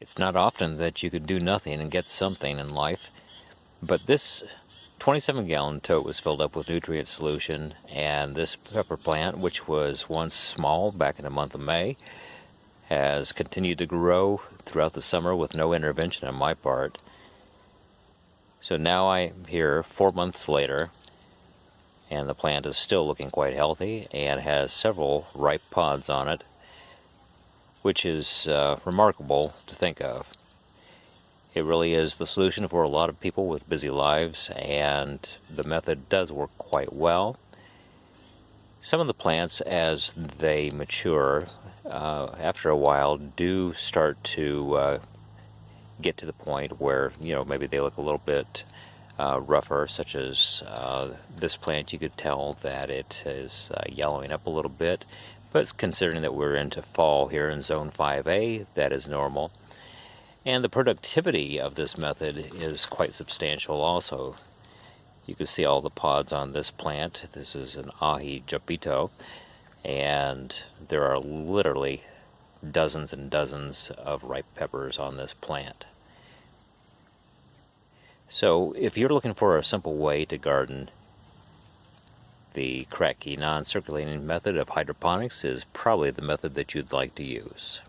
It's not often that you could do nothing and get something in life, but this 27-gallon tote was filled up with nutrient solution, and this pepper plant, which was once small back in the month of May, has continued to grow throughout the summer with no intervention on my part. So now I'm here 4 months later, and the plant is still looking quite healthy and has several ripe pods on it, which is remarkable to think of. It really is the solution for a lot of people with busy lives, and the method does work quite well. Some of the plants, as they mature, after a while, do start to get to the point where, maybe they look a little bit rougher, such as this plant. You could tell that it is yellowing up a little bit, but considering that we're into fall here in Zone 5A, that is normal. And the productivity of this method is quite substantial also. You can see all the pods on this plant. This is an ahi japito, and there are literally dozens and dozens of ripe peppers on this plant. So if you're looking for a simple way to garden, the Kratky non-circulating method of hydroponics is probably the method that you'd like to use.